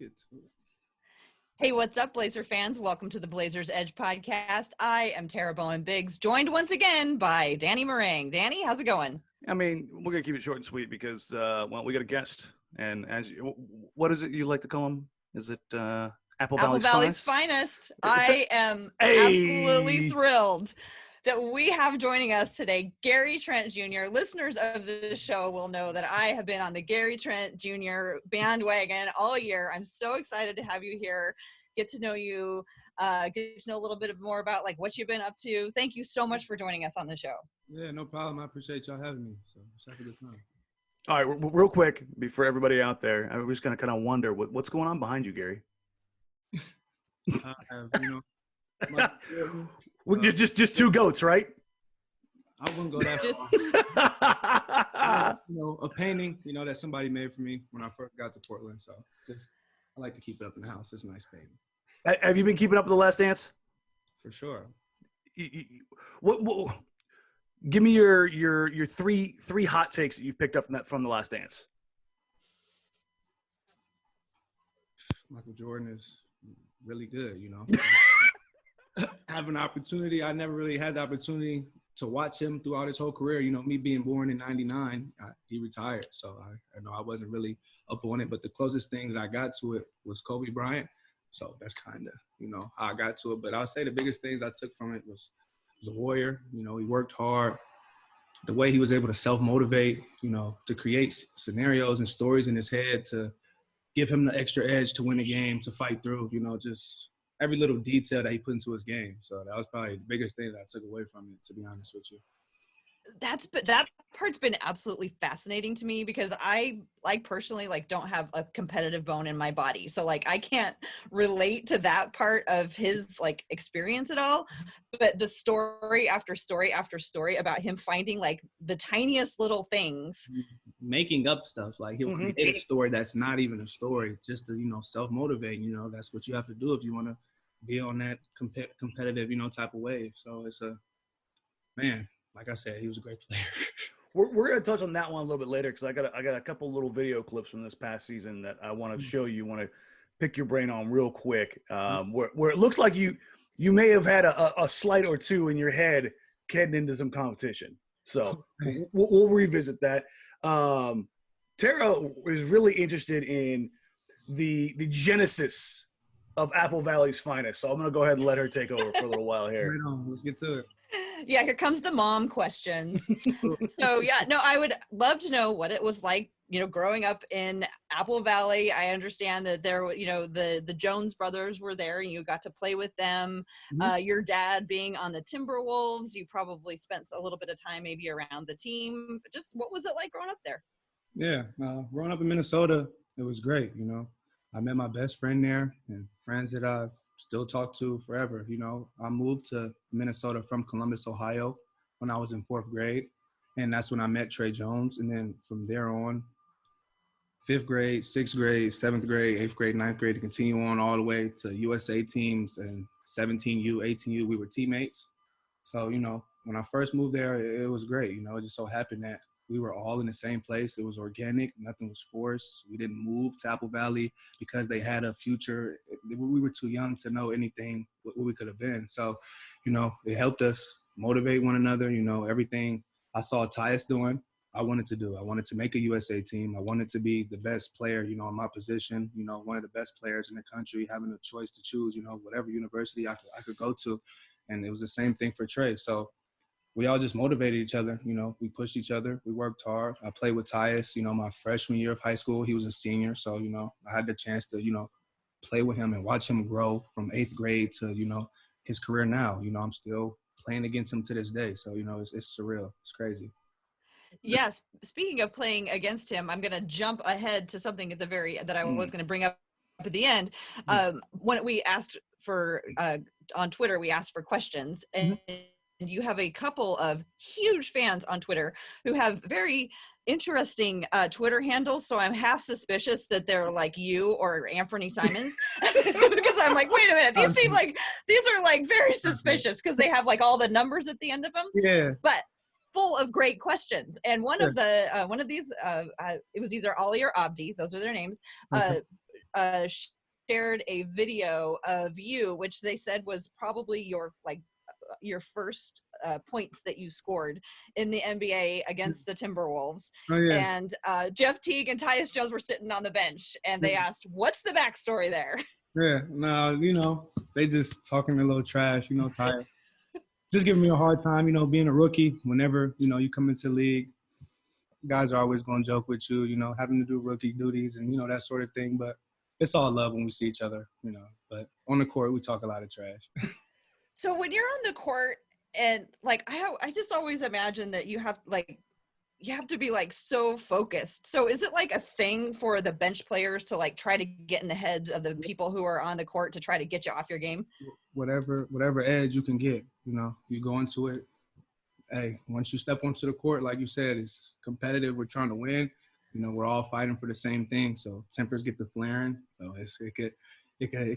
get to it. Hey, what's up, Blazer fans? Welcome to the Blazers Edge podcast. I am Tara Bowen-Biggs, joined once again by Danny Marang. Danny, how's it going? I mean, we're going to keep it short and sweet because, we got a guest. And what is it you like to call him? Is it Apple Valley's finest? I am absolutely thrilled that we have joining us today Gary Trent Jr. Listeners of the show will know that I have been on the Gary Trent Jr. bandwagon all year. I'm so excited to have you here, get to know you, get to know a little bit more about like what you've been up to. Thank you so much for joining us on the show. Yeah, no problem. I appreciate y'all having me. So just have a good time. All right, real quick, for everybody out there, I'm just going to kind of wonder what's going on behind you, Gary. I have, just two goats, right? I wouldn't go that far. A painting, that somebody made for me when I first got to Portland. So I like to keep it up in the house. It's a nice painting. Have you been keeping up with The Last Dance? For sure. What give me your three hot takes that you've picked up from The Last Dance. Michael Jordan is really good, Have an opportunity. I never really had the opportunity to watch him throughout his whole career. Me being born in 99, he retired. So I wasn't really up on it. But the closest thing that I got to it was Kobe Bryant. So that's kind of, how I got to it. But I would say the biggest things I took from it was a warrior. He worked hard. The way he was able to self-motivate, to create scenarios and stories in his head to give him the extra edge to win a game, to fight through, just every little detail that he put into his game. So that was probably the biggest thing that I took away from it, to be honest with you. That part's been absolutely fascinating to me because I personally don't have a competitive bone in my body. So I can't relate to that part of his experience at all. But the story after story after story about him finding the tiniest little things. Making up stuff. He'll create a story that's not even a story just to, self-motivate. That's what you have to do if you want to be on that competitive, type of wave. So it's like I said, he was a great player. We're going to touch on that one a little bit later because I got a couple little video clips from this past season that I want to show you. Want to pick your brain on real quick, where it looks like you may have had a slight or two in your head heading into some competition. So we'll revisit that. Tara is really interested in the genesis of Apple Valley's finest. So I'm going to go ahead and let her take over for a little while here. Right on. Let's get to it. Yeah, here comes the mom questions. So I would love to know what it was like, growing up in Apple Valley. I understand that there, the Jones brothers were there and you got to play with them. Your dad being on the Timberwolves, you probably spent a little bit of time maybe around the team. Just what was it like growing up there? Yeah, growing up in Minnesota, it was great. I met my best friend there and friends that I've still talk to forever. I moved to Minnesota from Columbus, Ohio when I was in 4th grade. And that's when I met Tyus Jones. And then from there on, 5th grade, 6th grade, 7th grade, 8th grade, 9th grade, to continue on all the way to USA teams and 17U, 18U, we were teammates. So, when I first moved there, it was great. It just so happened that we were all in the same place. It was organic. Nothing was forced. We didn't move to Apple Valley because they had a future. We were too young to know anything what we could have been. So, it helped us motivate one another. Everything I saw Tyus doing, I wanted to do. I wanted to make a USA team. I wanted to be the best player, in my position, one of the best players in the country, having a choice to choose, whatever university I could go to. And it was the same thing for Trey. So we all just motivated each other. We pushed each other. We worked hard. I played with Tyus, my freshman year of high school. He was a senior. So, I had the chance to, play with him and watch him grow from 8th grade to, his career now. I'm still playing against him to this day. So, it's surreal. It's crazy. Yes. Speaking of playing against him, I'm going to jump ahead to something that I was going to bring up at the end. When we asked for, on Twitter, we asked for questions and you have a couple of huge fans on Twitter who have very interesting Twitter handles. So I'm half suspicious that they're like you or Anthony Simons because I'm like, wait a minute, these are very suspicious because they have all the numbers at the end of them. Yeah. But full of great questions. And one of these, it was either Ollie or Abdi, those are their names, shared a video of you, which they said was probably your first points that you scored in the NBA against the Timberwolves. Oh, yeah. And Jeff Teague and Tyus Jones were sitting on the bench, and they asked, "What's the backstory there?" Yeah, no, they just talking a little trash, Tyus. Just giving me a hard time, being a rookie. Whenever, you come into the league, guys are always going to joke with you, having to do rookie duties and, that sort of thing. But it's all love when we see each other, But on the court, we talk a lot of trash. So when you're on the court and, I just always imagine that you have to be, so focused. So is it, a thing for the bench players to, try to get in the heads of the people who are on the court to try to get you off your game? Whatever edge you can get, you go into it. Hey, once you step onto the court, like you said, it's competitive. We're trying to win. We're all fighting for the same thing. So tempers get the flaring. So it could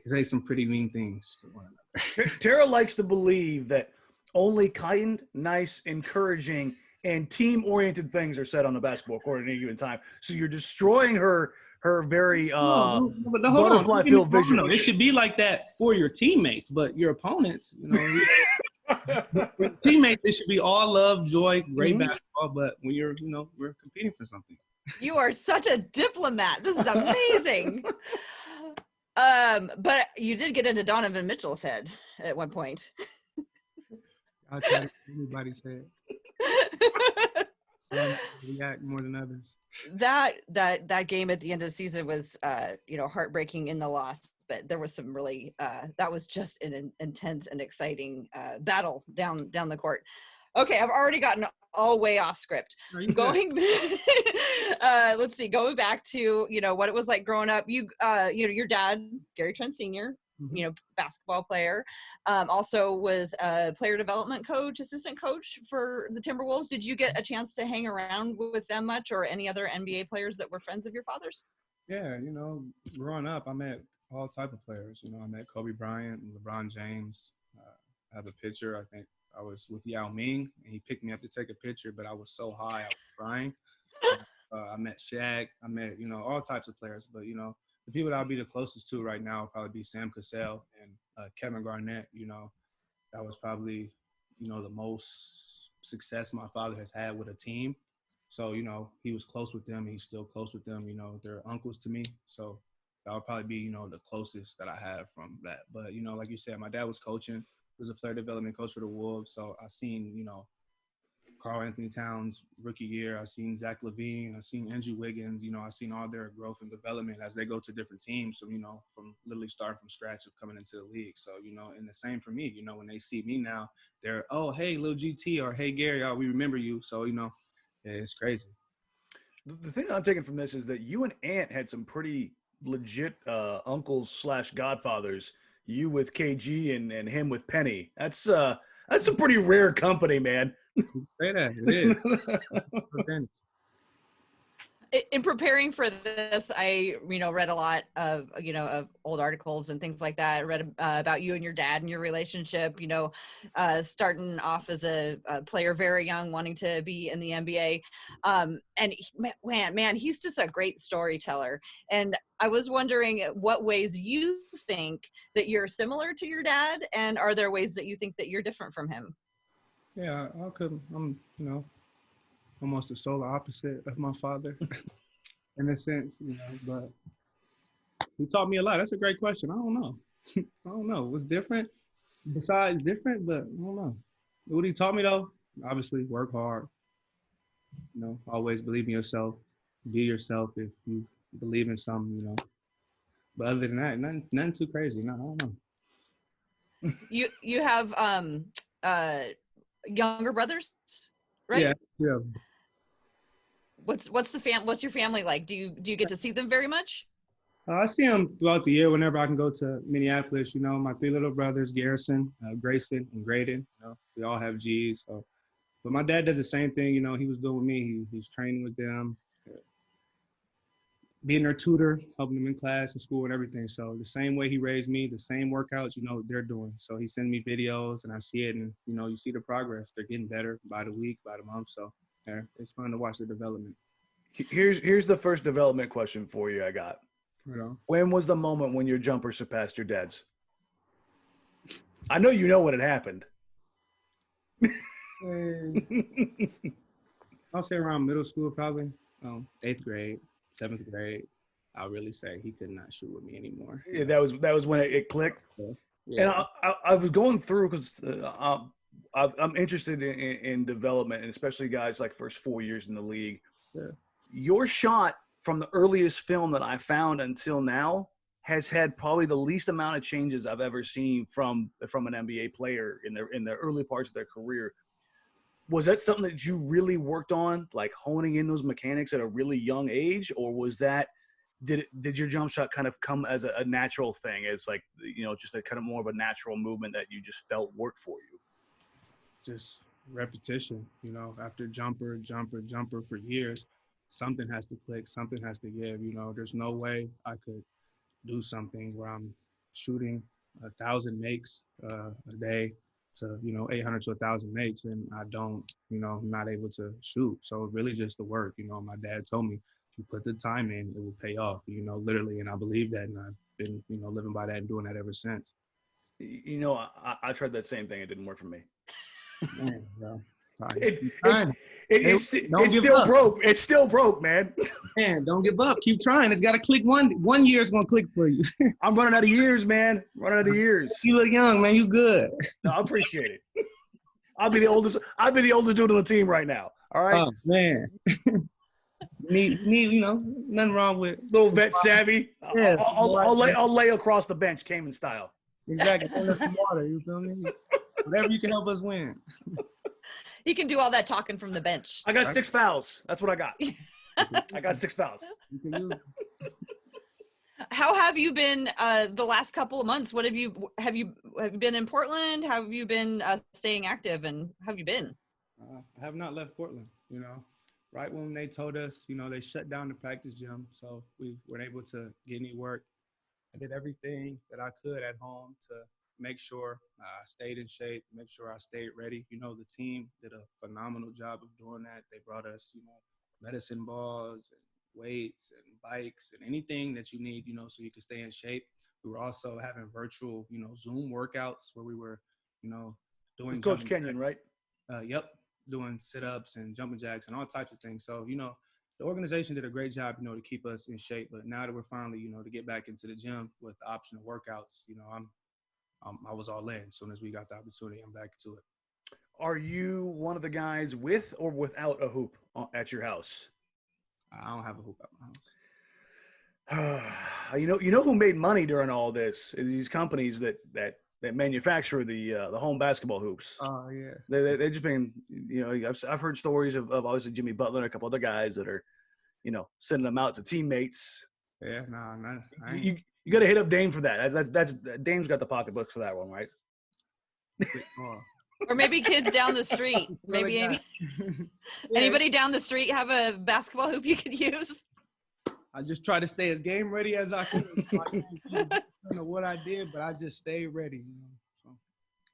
say some pretty mean things to one another. Tara likes to believe that only kind, nice, encouraging, and team-oriented things are said on the basketball court at any given time. So you're destroying her very butterfly-filled vision. It should be like that for your teammates, but your opponents, teammates, they should be all love, joy, great basketball. But when we're competing for something. You are such a diplomat. This is amazing. But you did get into Donovan Mitchell's head at one point. I try to everybody's head. Some react more than others. That game at the end of the season was heartbreaking in the loss, but there was some really that was just an intense and exciting battle down the court. Okay, I've already gotten all way off script. Going let's see, going back to what it was like growing up. Your dad, Gary Trent Jr., basketball player, also was a player development coach, assistant coach for the Timberwolves. Did you get a chance to hang around with them much, or any other NBA players that were friends of your father's? Yeah, growing up, I met all type of players. I met Kobe Bryant and LeBron James. I have a picture. I think I was with Yao Ming, and he picked me up to take a picture, but I was so high, I was crying. I met Shaq. I met, all types of players. But, the people that I'll be the closest to right now will probably be Sam Cassell and Kevin Garnett. That was probably, the most success my father has had with a team. So, he was close with them. He's still close with them. They're uncles to me. So that would probably be, the closest that I have from that. But, like you said, my dad was coaching. He was a player development coach for the Wolves. So I seen, Karl Anthony Towns rookie year. I seen Zach LaVine. I seen Andrew Wiggins. I seen all their growth and development as they go to different teams. So, from literally starting from scratch of coming into the league. So, and the same for me, when they see me now, they're, oh, hey, Lil GT, or hey, Gary, oh, we remember you. So, yeah, it's crazy. The thing that I'm taking from this is that you and Ant had some pretty legit uncles / godfathers. You with KG and him with Penny. That's a pretty rare company, man. Say that. It is. In preparing for this, I read a lot of of old articles and things like that. I read about you and your dad and your relationship. Starting off as a player very young, wanting to be in the NBA, and man, he's just a great storyteller. And I was wondering what ways you think that you're similar to your dad, and are there ways that you think that you're different from him? Yeah, I'm almost the solar opposite of my father in a sense, but he taught me a lot. That's a great question. I don't know. What's different besides different, but I don't know. What he taught me though, obviously work hard, always believe in yourself, be yourself if you believe in something, but other than that, nothing too crazy. No, I don't know. You have younger brothers, right? Yeah. What's your family like? Do you get to see them very much? I see them throughout the year whenever I can go to Minneapolis. My 3 little brothers, Garrison, Grayson, and Graydon. We all have G's. So, but my dad does the same thing. He was doing with me. He's training with them, being their tutor, helping them in class and school and everything. So the same way he raised me, the same workouts, they're doing. So he sends me videos and I see it, and you see the progress. They're getting better by the week, by the month. So yeah, it's fun to watch the development. Here's the first development question for you I got. You know, When was the moment when your jumper surpassed your dad's? I know you know when it happened. I'll say around middle school, probably 8th grade, 7th grade. I'll really say he could not shoot with me anymore. Yeah, that was when it clicked. Yeah. And I was going through because I'm interested in development, and especially guys like first 4 years in the league. Yeah. Your shot from the earliest film that I found until now has had probably the least amount of changes I've ever seen from an NBA player in the early parts of their career. Was that something that you really worked on, like honing in those mechanics at a really young age, or was that did your jump shot kind of come as a natural thing, as like, you know, just a kind of more of a natural movement that you just felt worked for you? Just repetition, you know, after jumper for years, something has to click, something has to give. You know, there's no way I could do something where I'm shooting 1,000 makes a day to, you know, 800 to 1,000 makes, and I don't, you know, I'm not able to shoot. So really just the work. You know, my dad told me, if you put the time in, it will pay off, you know, literally. And I believe that, and I've been, you know, living by that and doing that ever since. You know, I tried that same thing. It didn't work for me. Man, bro. It's still broke. It's still broke, man. Man, don't give up. Keep trying. It's got to click one year. It's going to click for you. I'm running out of years, man. Running out of years. You look young, man. You good. No, I appreciate it. I'll be the oldest dude on the team right now. All right. Oh, man. need, you know, nothing wrong with little vet savvy. Yeah, I'll lay across the bench, Cayman style. Exactly. Some water, you feel me? Whatever you can help us win. He can do all that talking from the bench. I got 6 fouls. That's what I got. I got 6 fouls. How have you been the last couple of months? What have you been in Portland? How have you been staying active, and how have you been? I have not left Portland. You know, right when they told us, you know, they shut down the practice gym, so we weren't able to get any work. I did everything that I could at home to make sure I stayed in shape, make sure I stayed ready. You know, the team did a phenomenal job of doing that. They brought us, you know, medicine balls and weights and bikes and anything that you need, you know, so you can stay in shape. We were also having virtual, you know, Zoom workouts where we were, you know, doing Coach Kenyon, right? Yep, doing sit-ups and jumping jacks and all types of things. So, you know, the organization did a great job, you know, to keep us in shape. But now that we're finally, you know, to get back into the gym with the option of workouts, you know, I was all in. As soon as we got the opportunity, I'm back to it. Are you one of the guys with or without a hoop at your house? I don't have a hoop at my house. You know who made money during all this? These companies that manufacture the home basketball hoops. Oh yeah. They've just been, you know, I've heard stories of obviously Jimmy Butler and a couple other guys that are, you know, sending them out to teammates. Yeah, no. You got to hit up Dame for that. That's Dame's got the pocketbooks for that one, right? Or maybe kids down the street. Maybe anybody down the street have a basketball hoop you could use? I just try to stay as game ready as I can. I don't know what I did, but I just stayed ready. You know, so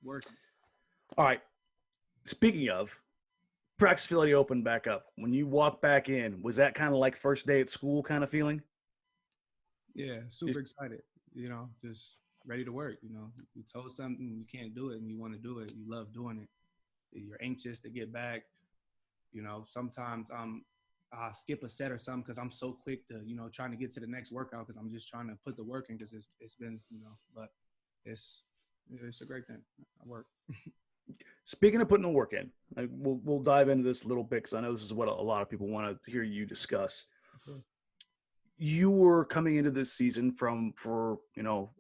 working. All right. Speaking of, practice facility opened back up. When you walked back in, was that kind of like first day at school kind of feeling? Yeah, super excited. You know, just ready to work. You know, you told something, you can't do it, and you want to do it. You love doing it. You're anxious to get back. You know, sometimes I skip a set or something because I'm so quick to, you know, trying to get to the next workout because I'm just trying to put the work in because it's been, you know, but it's a great thing. I work. Speaking of putting the work in, we'll dive into this a little bit because I know this is what a lot of people want to hear you discuss. Okay. You were coming into this season for you know,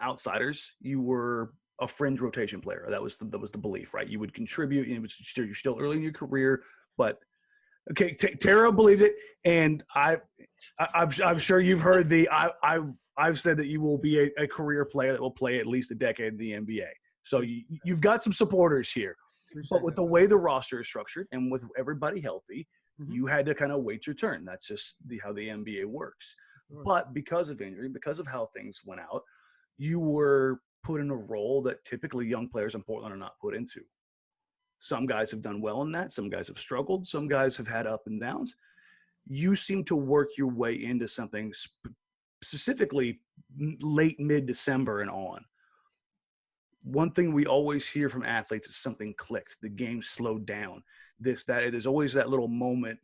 outsiders. You were a fringe rotation player. That was the belief, right? You would contribute. You know, you're still early in your career, but okay, Tara believed it, and I'm sure you've heard I've said that you will be a career player that will play at least a decade in the NBA. So you've got some supporters here. But with the way the roster is structured and with everybody healthy, you had to kind of wait your turn. That's just how the NBA works. Sure. But because of injury, because of how things went out, you were put in a role that typically young players in Portland are not put into. Some guys have done well in that. Some guys have struggled. Some guys have had up and downs. You seem to work your way into something specifically late mid-December and on. One thing we always hear from athletes is something clicked. The game slowed down. This, that, there's always that little moment.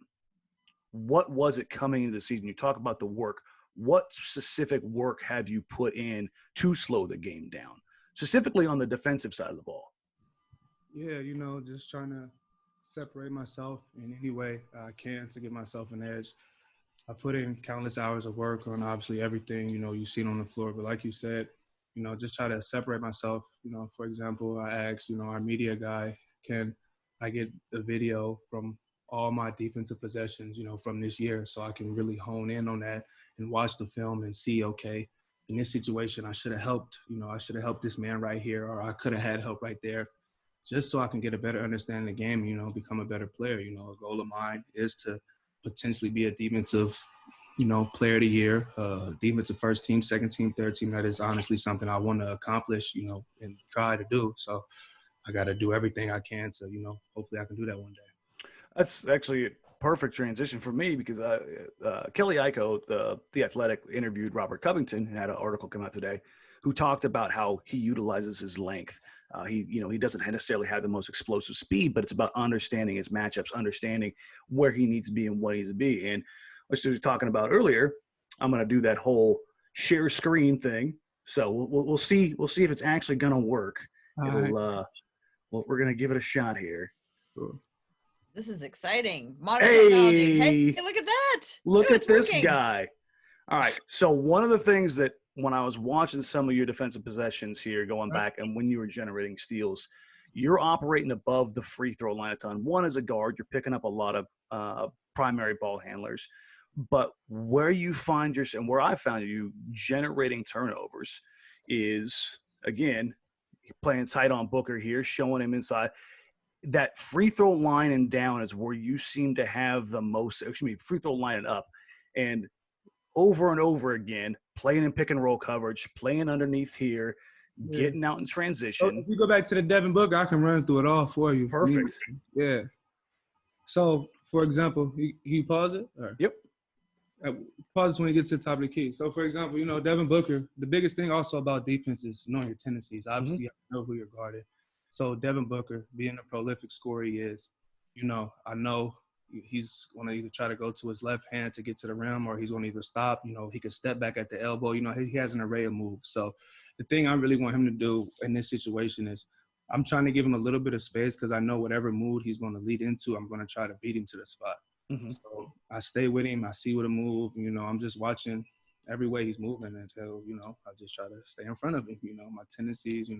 What was it coming into the season? You talk about the work. What specific work have you put in to slow the game down, specifically on the defensive side of the ball? Yeah, just trying to separate myself in any way I can to give myself an edge. I put in countless hours of work on obviously everything, you've seen on the floor. But like you said, just try to separate myself. For example, I asked, our media guy, can I get a video from all my defensive possessions, from this year, so I can really hone in on that and watch the film and see, okay, in this situation, I should have helped, I should have helped this man right here, or I could have had help right there, just so I can get a better understanding of the game, become a better player. A goal of mine is to potentially be a defensive, player of the year, defensive first team, second team, third team. That is honestly something I want to accomplish, and try to do. So I got to do everything I can to, hopefully I can do that one day. That's actually a perfect transition for me because Kelly Iko, the Athletic, interviewed Robert Covington and had an article come out today who talked about how he utilizes his length. He doesn't necessarily have the most explosive speed, but it's about understanding his matchups, understanding where he needs to be and what he needs to be. And what you were talking about earlier, I'm going to do that whole share screen thing. So we'll see if it's actually going to work. We're going to give it a shot here. Cool. This is exciting. Modern technology. Hey, look at that. Look at this working. guy. All right. So one of the things that when I was watching some of your defensive possessions here going back and when you were generating steals, you're operating above the free throw line a ton. One, as a guard, you're picking up a lot of primary ball handlers. But where you find yourself, and where I found you generating turnovers is, again, playing tight on Booker here, showing him inside. That free throw line and down is where you seem to have the most, free throw line and up. And over and over again, playing in pick and roll coverage, playing underneath here, getting out in transition. So if you go back to the Devin Booker, I can run through it all for you. Perfect. Yeah. So, for example, he pause it? Or? Yep. Pause when you get to the top of the key. So, for example, Devin Booker, the biggest thing also about defense is knowing your tendencies. Obviously, you have to know who you're guarding. So, Devin Booker, being a prolific scorer he is, I know he's going to either try to go to his left hand to get to the rim or he's going to either stop. He could step back at the elbow. He has an array of moves. So, the thing I really want him to do in this situation is I'm trying to give him a little bit of space because I know whatever mood he's going to lead into, I'm going to try to beat him to the spot. So I stay with him. I see what a move. I'm just watching every way he's moving until, I just try to stay in front of him. My tendencies,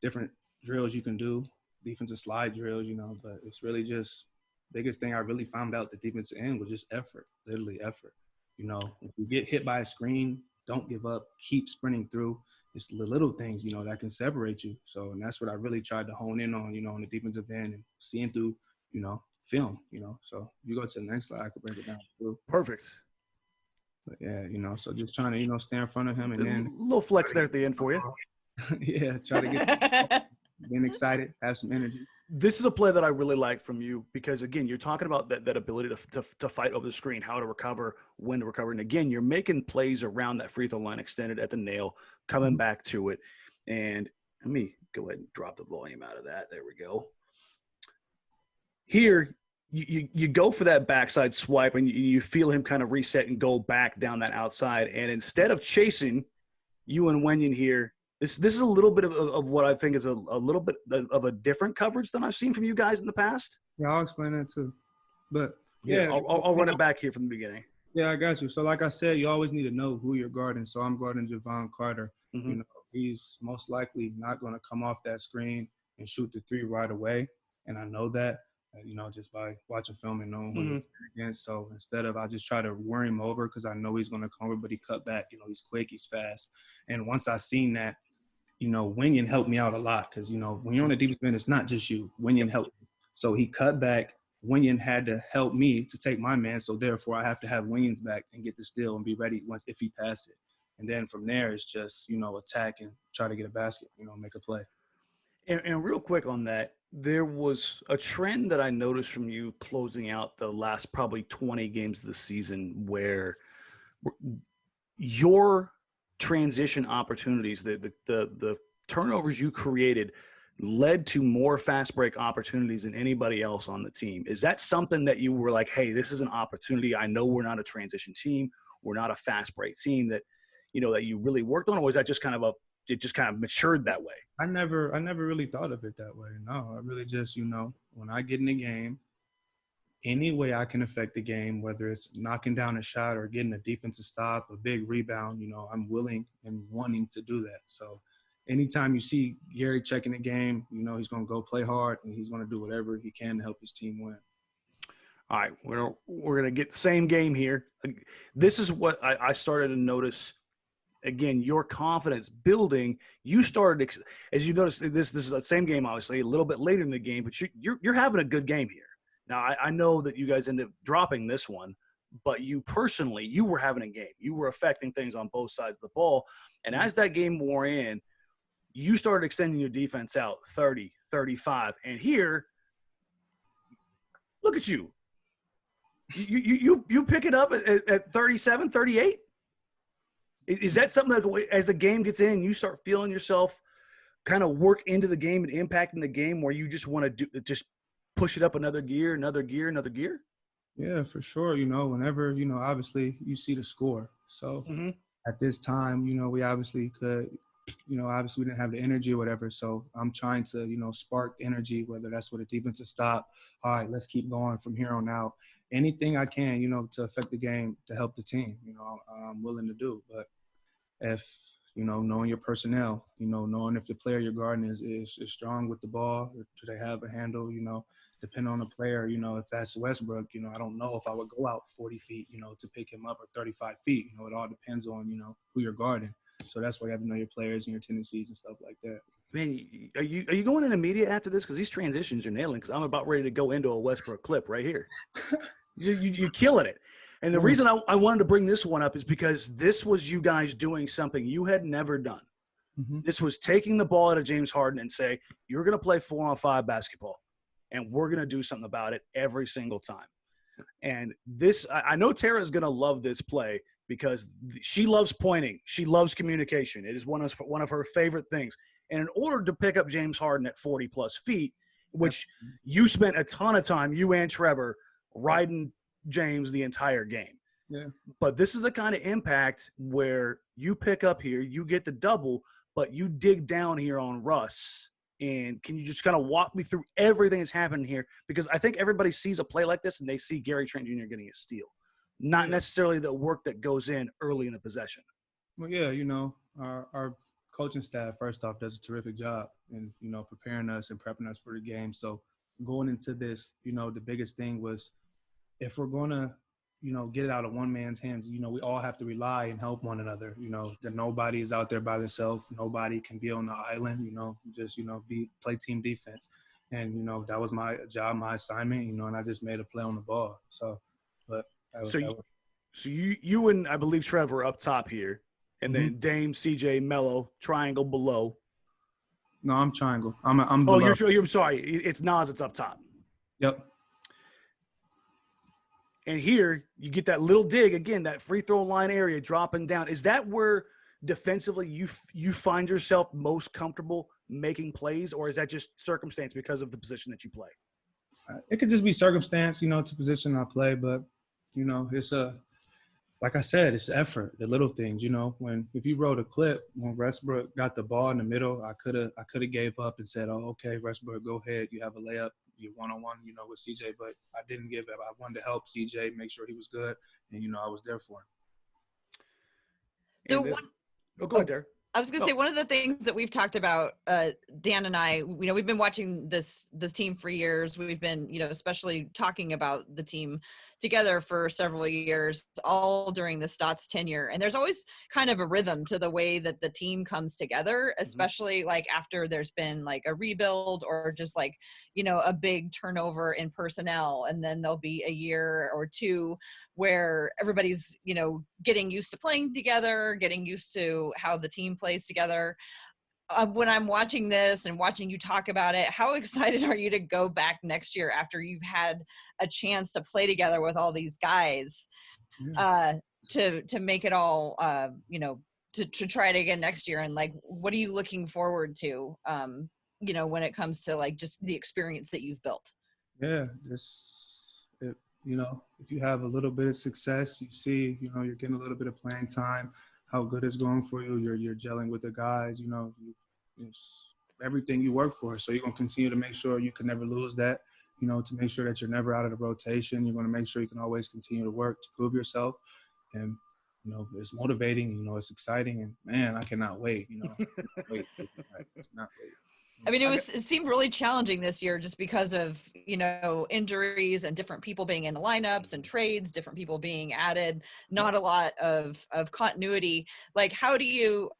different drills you can do, defensive slide drills, but it's really just biggest thing I really found out the defensive end was just effort, literally effort. If you get hit by a screen, don't give up, keep sprinting through. It's the little things, that can separate you. So, and that's what I really tried to hone in on, on the defensive end and seeing through, film, So you go to the next slide, I could break it down too. Perfect. But yeah, so just trying to, stay in front of him and then a little flex there at the end for you. Yeah, try to get getting excited, have some energy. This is a play that I really like from you because, again, you're talking about that ability to fight over the screen, how to recover, when to recover. And, again, you're making plays around that free throw line extended at the nail, coming back to it. And let me go ahead and drop the volume out of that. There we go. Here, you go for that backside swipe, and you feel him kind of reset and go back down that outside. And instead of chasing you and Wenyen here, this is a little bit of what I think is a little bit of a different coverage than I've seen from you guys in the past. Yeah, I'll explain that too. But yeah, I'll run it back here from the beginning. Yeah, I got you. So like I said, you always need to know who you're guarding. So I'm guarding Javon Carter. He's most likely not going to come off that screen and shoot the three right away. And I know that, just by watching film and knowing who he's against. So instead of, I just try to worry him over because I know he's going to come over, but he cut back. He's quick, he's fast. And once I seen that, Wenyen helped me out a lot because, when you're on the defensive end, it's not just you. Wenyen helped me. So he cut back. Wenyen had to help me to take my man. So therefore, I have to have Wenyen's back and get the steal and be ready if he passes it. And then from there, it's just, attack and try to get a basket, make a play. And real quick on that, there was a trend that I noticed from you closing out the last probably 20 games of the season where your transition opportunities, the turnovers you created led to more fast break opportunities than anybody else on the team. Is that something that you were like, hey, this is an opportunity. I know we're not a transition team. We're not a fast break team that, that you really worked on, or was that just kind of it just kind of matured that way? I never really thought of it that way. No, I really just, when I get in the game, any way I can affect the game, whether it's knocking down a shot or getting a defensive stop, a big rebound, I'm willing and wanting to do that. So anytime you see Gary checking the game, he's going to go play hard and he's going to do whatever he can to help his team win. All right, we're going to get the same game here. This is what I started to notice. Again, your confidence building. You started, as you notice, this is the same game, obviously, a little bit later in the game, but you're having a good game here. Now, I know that you guys ended up dropping this one, but you personally, you were having a game. You were affecting things on both sides of the ball. And as that game wore in, you started extending your defense out 30, 35. And here, look at you. You pick it up at 37, 38? Is that something that as the game gets in, you start feeling yourself kind of work into the game and impacting the game where you just want to just push it up another gear? Yeah, for sure. Whenever, obviously you see the score. So at this time, we obviously could, obviously we didn't have the energy or whatever. So I'm trying to, spark energy, whether that's with a defensive stop. All right, let's keep going from here on out. Anything I can, to affect the game, to help the team, I'm willing to do. But if, knowing your personnel, knowing if the player you're guarding is strong with the ball, or do they have a handle, depending on the player, if that's Westbrook, I don't know if I would go out 40 feet, to pick him up, or 35 feet. It all depends on, who you're guarding. So that's why you have to know your players and your tendencies and stuff like that. Man, are you going into media after this? Because these transitions are nailing, because I'm about ready to go into a Westbrook clip right here. You're killing it. And the reason I wanted to bring this one up is because this was you guys doing something you had never done. Mm-hmm. This was taking the ball out of James Harden and say, you're going to play 4-on-5 basketball, and we're going to do something about it every single time. And this, I know Tara is going to love this play because she loves pointing. She loves communication. It is one of her favorite things. And in order to pick up James Harden at 40-plus feet, which you spent a ton of time, you and Trevor, riding James the entire game. Yeah. But this is the kind of impact where you pick up here, you get the double, but you dig down here on Russ. And can you just kind of walk me through everything that's happening here? Because I think everybody sees a play like this and they see Gary Trent Jr. getting a steal, not necessarily the work that goes in early in the possession. Well, yeah, our coaching staff, first off, does a terrific job in, preparing us and prepping us for the game. So going into this, the biggest thing was, if we're going to, get it out of one man's hands, we all have to rely and help one another, that nobody is out there by themselves. Nobody can be on the island, just, play team defense. And, that was my job, my assignment, and I just made a play on the ball. So, but you and I believe Trevor up top here, and then Dame, CJ, Melo, triangle below. No, I'm triangle. I'm below. Oh, you're sorry. It's Nas. It's up top. Yep. And here you get that little dig again, that free throw line area dropping down. Is that where defensively you find yourself most comfortable making plays, or is that just circumstance because of the position that you play? It could just be circumstance, to position I play, but it's like I said, it's effort, the little things. If you wrote a clip when Westbrook got the ball in the middle, I could have gave up and said, oh, okay, Westbrook, go ahead, you have a layup. You one-on-one, with CJ, but I didn't give up. I wanted to help CJ, make sure he was good, and, I was there for him. So go ahead, Derek. I was going to say, one of the things that we've talked about, Dan and I, we've been watching this team for years. We've been, especially talking about the team together for several years, all during the Stotts tenure. And there's always kind of a rhythm to the way that the team comes together, especially like after there's been like a rebuild or just like, a big turnover in personnel. And then there'll be a year or two where everybody's, getting used to playing together, getting used to how the team plays together. When I'm watching this and watching you talk about it, how excited are you to go back next year after you've had a chance to play together with all these guys? to make it all, to try it again next year? And like, what are you looking forward to, when it comes to like just the experience that you've built? Yeah, if you have a little bit of success, you see, you're getting a little bit of playing time, how good it's going for you. You're gelling with the guys, it's everything you work for. So you're going to continue to make sure you can never lose that, to make sure that you're never out of the rotation. You're going to make sure you can always continue to work to prove yourself. And, it's motivating, it's exciting. And, man, I cannot wait, wait. I cannot wait. I mean, it seemed really challenging this year just because of, injuries and different people being in the lineups and trades, different people being added, not a lot of continuity. Like, how do you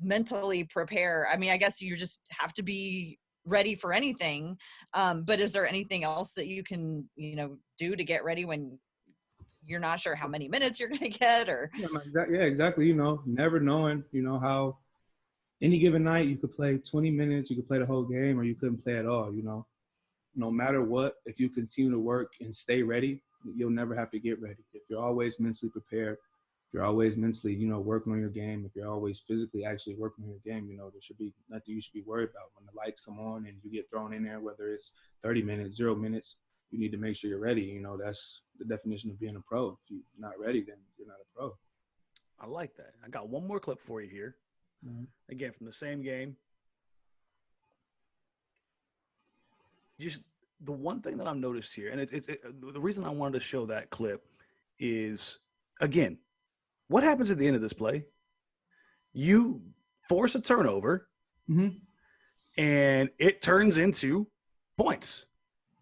mentally prepare? I mean, I guess you just have to be ready for anything. But is there anything else that you can, do to get ready when you're not sure how many minutes you're going to get? Or yeah, exactly. Never knowing, how any given night you could play 20 minutes, you could play the whole game, or you couldn't play at all. No matter what, if you continue to work and stay ready, you'll never have to get ready. If you're always mentally prepared, if you're always mentally, working on your game, if you're always physically actually working on your game, there should be nothing you should be worried about. When the lights come on and you get thrown in there, whether it's 30 minutes, 0 minutes, you need to make sure you're ready. That's the definition of being a pro. If you're not ready, then you're not a pro. I like that. I got one more clip for you here. Mm-hmm. Again, from the same game. Just the one thing that I've noticed here, and it's the reason I wanted to show that clip is, again, what happens at the end of this play? You force a turnover, mm-hmm. and it turns into points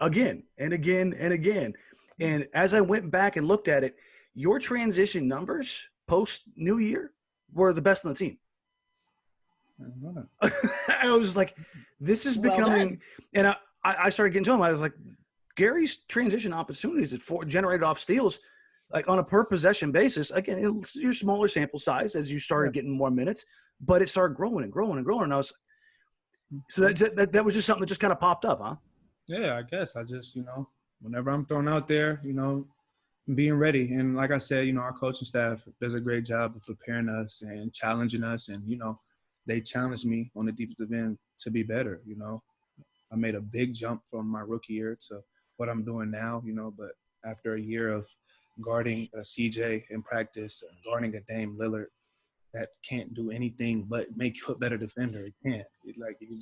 again and again and again. And as I went back and looked at it, your transition numbers post-New Year were the best on the team. I was like, this is becoming – and I started getting to him. I was like, Gary's transition opportunities generated off steals, like on a per-possession basis. Again, it's your smaller sample size as you started getting more minutes, but it started growing and growing and growing. And I was – so that was just something that just kind of popped up, huh? Yeah, I guess. I just, whenever I'm thrown out there, being ready. And like I said, our coaching staff does a great job of preparing us and challenging us. And, they challenged me on the defensive end to be better. I made a big jump from my rookie year to what I'm doing now, but after a year of guarding a CJ in practice, guarding a Dame Lillard that can't do anything but make you a better defender. It can't.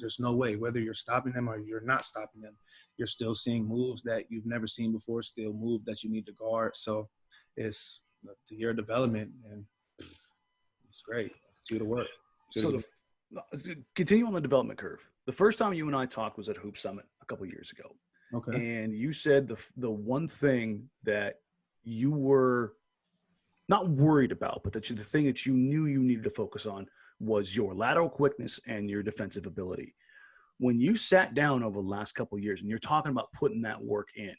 There's no way. Whether you're stopping them or you're not stopping them, you're still seeing moves that you've never seen before, still move that you need to guard. So it's the year of development, and it's great. Continue to work. Continue on the development curve. The first time you and I talked was at Hoop Summit a couple of years ago. Okay. And you said the one thing that you were not worried about, but the thing that you knew you needed to focus on was your lateral quickness and your defensive ability. When you sat down over the last couple of years and you're talking about putting that work in,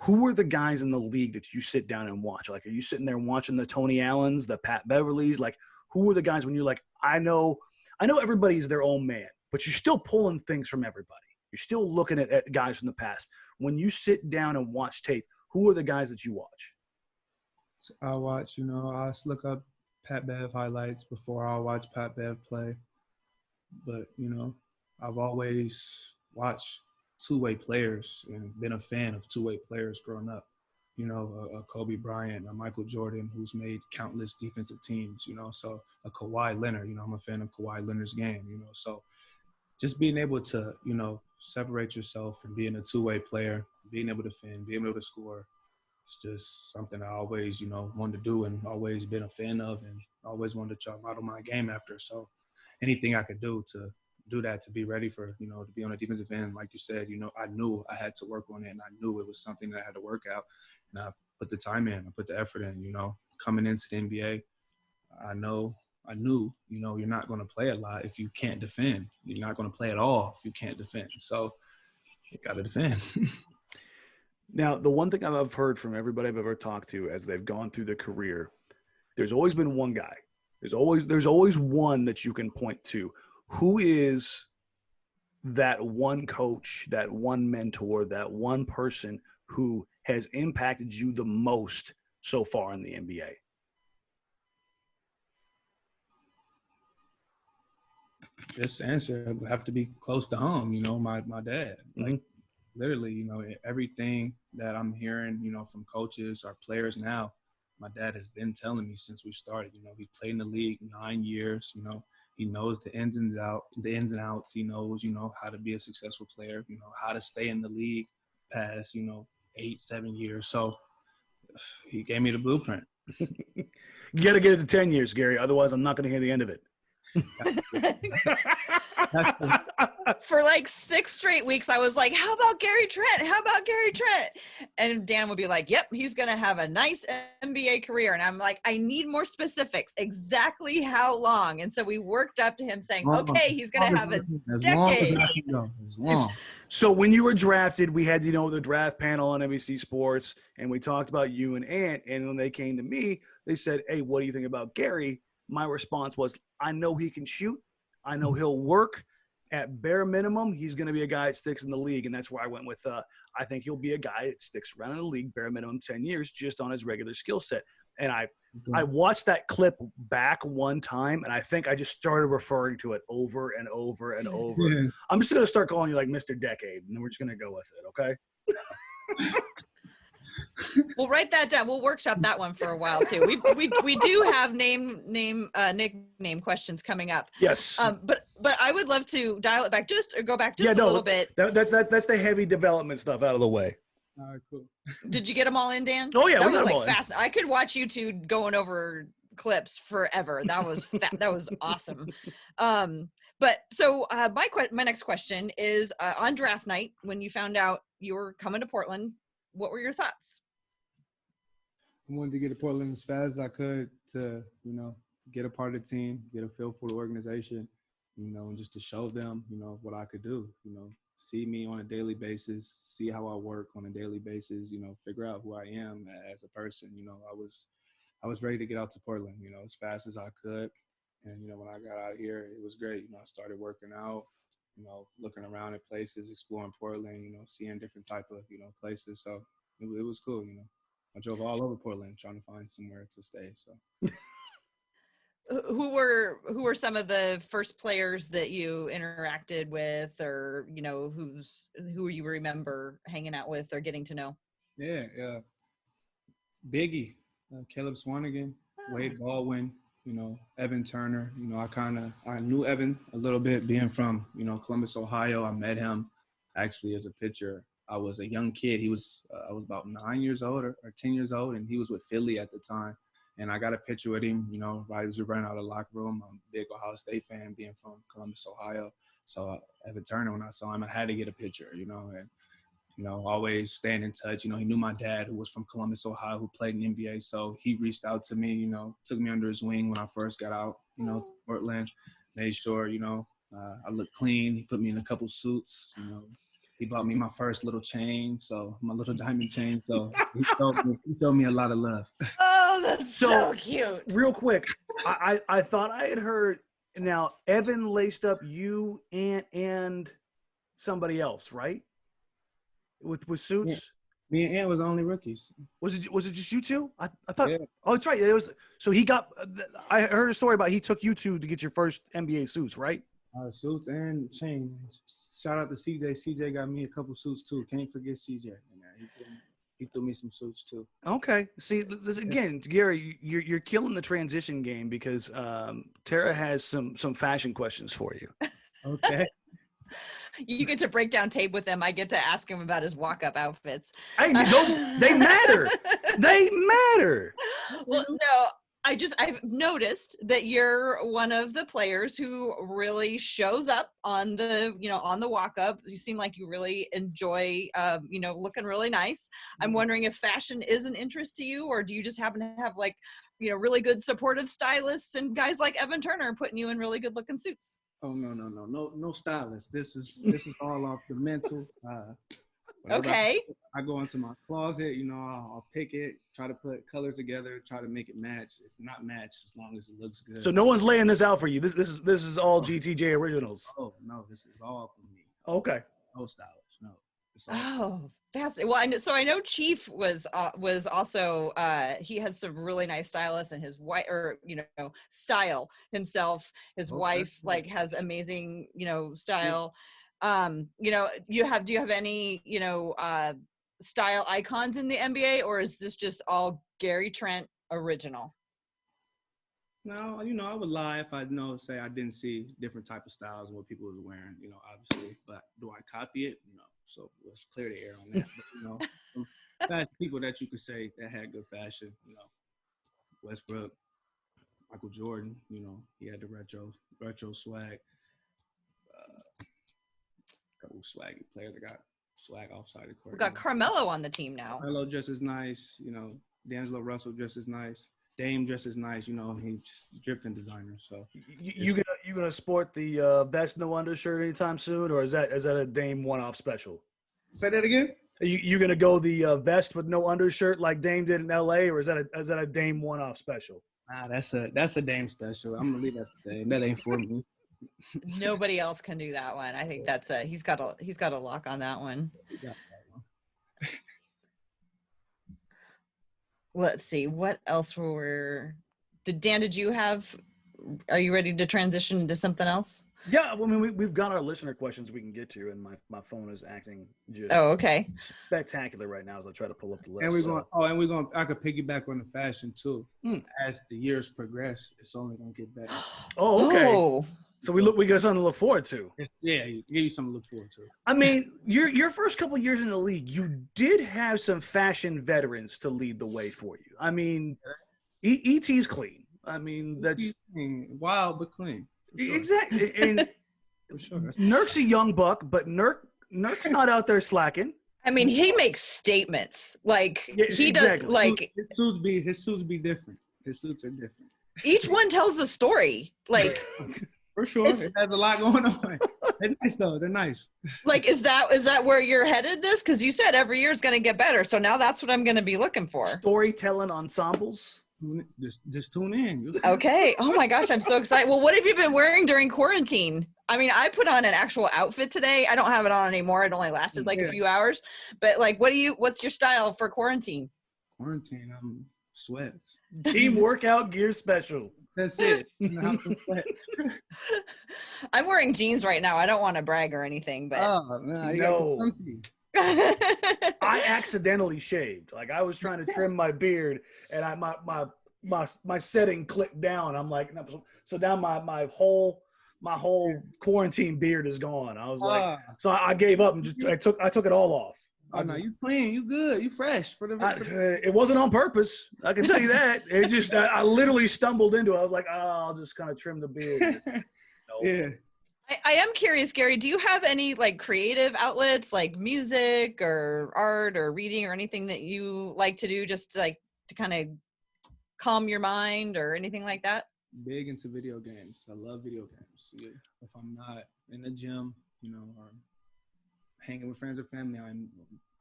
who are the guys in the league that you sit down and watch? Like, are you sitting there watching the Tony Allens, the Pat Beverleys? Like, who are the guys when you're like, I know everybody's their own man, but you're still pulling things from everybody. You're still looking at guys from the past. When you sit down and watch tape, who are the guys that you watch? So I watch, I look up Pat Bev highlights before I watch Pat Bev play. But, I've always watched two-way players and been a fan of two-way players growing up. A Kobe Bryant, a Michael Jordan, who's made countless defensive teams, so a Kawhi Leonard, I'm a fan of Kawhi Leonard's game, so just being able to, separate yourself and being a two-way player, being able to defend, being able to score, it's just something I always, wanted to do and always been a fan of and always wanted to try to model my game after. So anything I could do to do that, to be ready for, to be on a defensive end, like you said, I knew I had to work on it and I knew it was something that I had to work out. And I put the time in, I put the effort in, coming into the NBA, I knew, you're not going to play a lot if you can't defend. You're not going to play at all if you can't defend. So you got to defend. Now, the one thing I've heard from everybody I've ever talked to as they've gone through their career, there's always been one guy. There's always one that you can point to. Who is that one coach, that one mentor, that one person who has impacted you the most so far in the NBA? This answer would have to be close to home. You know, my dad. Like literally, you know, everything that I'm hearing, you know, from coaches or players now, my dad has been telling me since we started. You know, he played in the league 9 years. You know, he knows the ins and outs. He knows, you know, how to be a successful player. You know, how to stay in the league past, you know, 8-7 years. So he gave me the blueprint. You got to get it to 10 years, Gary. Otherwise, I'm not going to hear the end of it. For like 6 straight weeks, I was like, how about Gary Trent? How about Gary Trent? And Dan would be like, yep, he's going to have a nice NBA career. And I'm like, I need more specifics. Exactly how long? And so we worked up to him saying, okay, he's going to have a decade. As long. So when you were drafted, we had, you know, the draft panel on NBC Sports, and we talked about you and Ant. And when they came to me, they said, hey, what do you think about Gary? My response was, I know he can shoot. I know he'll work. At bare minimum, he's going to be a guy that sticks in the league, and that's where I went with I think he'll be a guy that sticks around in the league, bare minimum 10 years, just on his regular skill set. And I watched that clip back one time, and I think I just started referring to it over and over and over. Yeah. I'm just going to start calling you like Mr. Decade, and then we're just going to go with it, okay? We'll write that down. We'll workshop that one for a while too. We do have nickname questions coming up. Yes. But I would love to dial it back a little bit. That's the heavy development stuff out of the way. All right, cool. Did you get them all in, Dan? Oh yeah, that was like fast. I could watch you two going over clips forever. That was that was awesome. But so my next question is on draft night when you found out you were coming to Portland. What were your thoughts? I wanted to get to Portland as fast as I could to, you know, get a part of the team, get a feel for the organization, you know, and just to show them, you know, what I could do, you know, see me on a daily basis, see how I work on a daily basis, you know, figure out who I am as a person. You know, I was ready to get out to Portland, you know, as fast as I could. And, you know, when I got out here, it was great. You know, I started working out, you know, looking around at places, exploring Portland, you know, seeing different type of, you know, places. So it was cool, you know. I drove all over Portland trying to find somewhere to stay. So who were some of the first players that you interacted with, or, you know, who you remember hanging out with or getting to know? Yeah. Biggie, Caleb Swanigan, Wade Baldwin, you know, Evan Turner. You know, I knew Evan a little bit being from, you know, Columbus, Ohio. I met him actually as a pitcher. I was a young kid. I was about 9 years old or 10 years old, and he was with Philly at the time. And I got a picture with him, you know, right as we ran out of the locker room. I'm a big Ohio State fan being from Columbus, Ohio. So Evan Turner, when I saw him, I had to get a picture, you know, and, you know, always staying in touch. You know, he knew my dad, who was from Columbus, Ohio, who played in the NBA. So he reached out to me, you know, took me under his wing when I first got out, you know, to Portland, made sure, you know, I looked clean. He put me in a couple suits, you know. He bought me my first little chain, so my little diamond chain. So he showed me a lot of love. Oh, that's so cute. Real quick, I thought I had heard. Now Evan laced up you and somebody else, right? With suits. Yeah. Me and Ant was the only rookies. Was it just you two? I thought. Yeah. Oh, that's right. It was. So he got. I heard a story about he took you two to get your first NBA suits, right? Suits and chain. Shout out to CJ. CJ got me a couple suits too. Can't forget CJ. He threw me some suits too. Okay. See, this again, Gary, you're killing the transition game because Tara has some fashion questions for you. Okay. You get to break down tape with him. I get to ask him about his walk-up outfits. Hey, they matter. They matter. Well, no. I've noticed that you're one of the players who really shows up on the walk up. You seem like you really enjoy, looking really nice. I'm wondering if fashion is an interest to you, or do you just happen to have like, you know, really good supportive stylists and guys like Evan Turner putting you in really good looking suits? Oh, no stylist. This is all off the mental. Okay. I go into my closet, you know, I'll pick it, try to put colors together, try to make it match. If not match, as long as it looks good. So no one's laying this out for you. This is all GTJ originals. Oh no, this is all for me. Okay. No stylist. No. Oh, fascinating. Well, I know Chief was also he had some really nice stylists, and his wife, or style himself. His wife like has amazing style. Do you have any style icons in the NBA, or is this just all Gary Trent original? No, I would lie if I say I didn't see different type of styles and what people was wearing, obviously. But do I copy it? No. So let's clear the air on that. But, some fast people that you could say that had good fashion, Westbrook, Michael Jordan, he had the retro swag. Couple swaggy players that got swag offside the court. We got Carmelo on the team now. Carmelo just as nice, D'Angelo Russell just as nice. Dame just as nice, he just dripped in designer. So you gonna sport the vest no undershirt anytime soon, or is that a Dame one-off special? Say that again. Are you gonna go the vest with no undershirt like Dame did in LA, or is that a Dame one-off special? Nah, that's a Dame special. I'm gonna leave that to Dame. That ain't for me. Nobody else can do that one. I think that's he's got a lock on that one. Let's see what else did you have? Are you ready to transition into something else? Yeah, well, I mean, we've got our listener questions we can get to, and my phone is acting just okay, spectacular right now as I try to pull up the list. And I could piggyback on the fashion too. As the years progress, it's only gonna get better. Oh, okay. So we got something to look forward to. Yeah, give you something to look forward to. I mean, your first couple of years in the league, you did have some fashion veterans to lead the way for you. I mean, ET's clean. I mean, that's wild but clean. Sure. Exactly. And for sure. Nurk's a young buck, but Nurk's not out there slacking. I mean, he makes statements like he exactly. does. Like his suits be different. His suits are different. Each one tells a story. Like. For sure. It has a lot going on. They're nice, though. They're nice. Like, is that where you're headed this? Because you said every year is going to get better. So now that's what I'm going to be looking for. Storytelling ensembles. Just tune in. Okay. Oh, my gosh. I'm so excited. Well, what have you been wearing during quarantine? I mean, I put on an actual outfit today. I don't have it on anymore. It only lasted like a few hours. But, like, what's your style for quarantine? Quarantine, sweats. Team workout gear special. That's it. I'm wearing jeans right now. I don't want to brag or anything, but no. I accidentally shaved. Like I was trying to trim my beard, and my setting clicked down. I'm like, so now my whole quarantine beard is gone. I was like, so I gave up and just I took it all off. Oh, no, you clean, you good, you fresh. It wasn't on purpose. I can tell you that. It just I literally stumbled into it. I was like, I'll just kind of trim the beard. Yeah. I am curious, Gary, do you have any like creative outlets like music or art or reading or anything that you like to do just like to kind of calm your mind or anything like that? Big into video games. I love video games. Yeah. If I'm not in the gym, or hanging with friends or family, I'm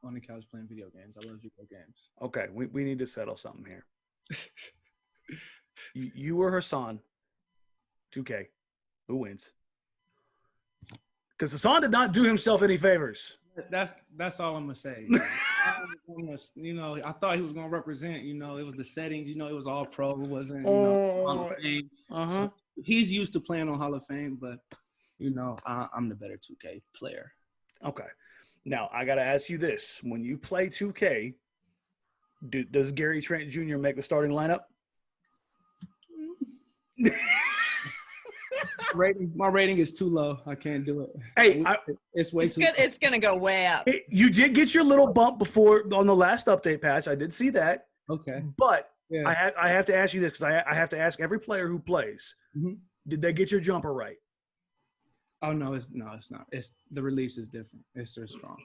on the couch playing video games. I love video games. Okay, we need to settle something here. You were Hassan. 2K. Who wins? Because Hassan did not do himself any favors. That's all I'm gonna say. I thought he was gonna represent. It was the settings. It was all pro. It wasn't. Hall of Fame. So he's used to playing on Hall of Fame, but I'm the better 2K player. Okay. Now, I got to ask you this. When you play 2K, does Gary Trent Jr. make the starting lineup? My rating is too low. I can't do it. Hey, it's way too good. It's going to go way up. You did get your little bump before on the last update patch. I did see that. Okay. But yeah. I have to ask you this because I have to ask every player who plays. Mm-hmm. Did they get your jumper right? Oh, no, it's not. The release is different. It's their strong.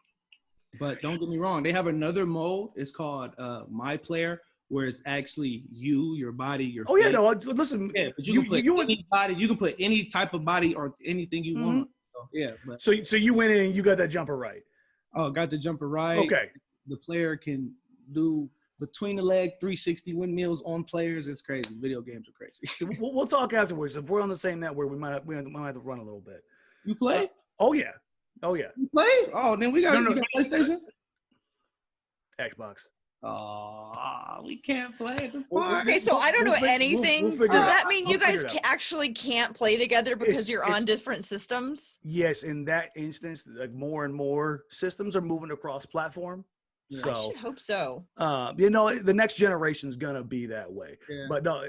But don't get me wrong. They have another mode. It's called My Player, where it's actually your body, your face. Yeah, no, listen. Yeah, but you can put any type of body or anything you want. So, yeah. But, so you went in and you got that jumper right. Oh, got the jumper right. Okay. The player can do between the leg 360 windmills on players. It's crazy. Video games are crazy. We'll talk afterwards. If we're on the same network, we might have to run a little bit. You play? Oh yeah. You play? Oh, then we got PlayStation. Xbox. Oh, we can't play the Okay, so I don't know anything. We'll figure Does it that out. mean We'll you guys figure it out. actually can't play together because you're on different systems? Yes, in that instance, like more and more systems are moving across platform. Yeah. So I should hope so. you know, the next generation's gonna be that way. Yeah. But no,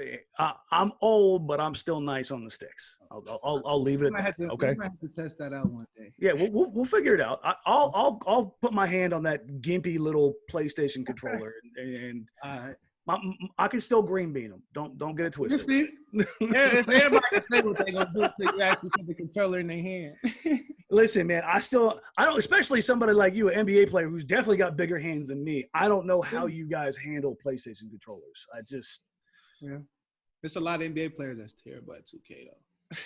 I'm old, but I'm still nice on the sticks. I'll leave it at that. Okay. We might have to test that out one day. Yeah, we'll figure it out. I'll put my hand on that gimpy little PlayStation controller, and I can still green bean them. Don't get it twisted. See, if everybody can say what they're gonna do until you actually put the controller in their hand. Listen, man, I don't, especially somebody like you, an NBA player who's definitely got bigger hands than me. I don't know how you guys handle PlayStation controllers. Yeah, there's a lot of NBA players that's terrible at 2K though.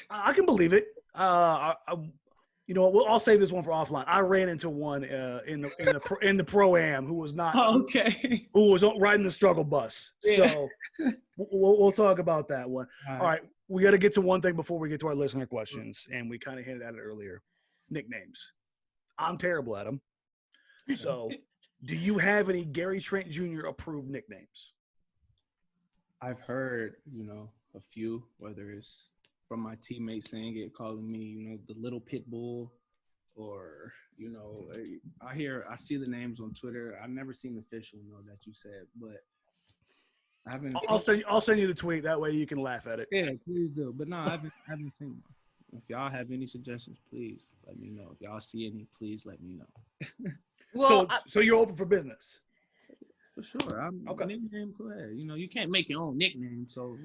I can believe it. You know, I'll save this one for offline. I ran into one in the pro-am who was not okay, who was riding the struggle bus. Yeah. So we'll talk about that one. All right, we got to get to one thing before we get to our listener questions, and we kind of hinted at it earlier. Nicknames. I'm terrible at them. So, do you have any Gary Trent Jr. approved nicknames? I've heard, a few, whether it's from my teammates saying it, calling me, the little pit bull, or, I see the names on Twitter. I've never seen the official that you said, but I haven't. I'll send you the tweet. That way you can laugh at it. Yeah, please do. But no, I haven't seen one. If y'all have any suggestions, please let me know. If y'all see any, please let me know. Well, so you're open for business? For sure. I'm okay. Nickname, go ahead. You can't make your own nickname, so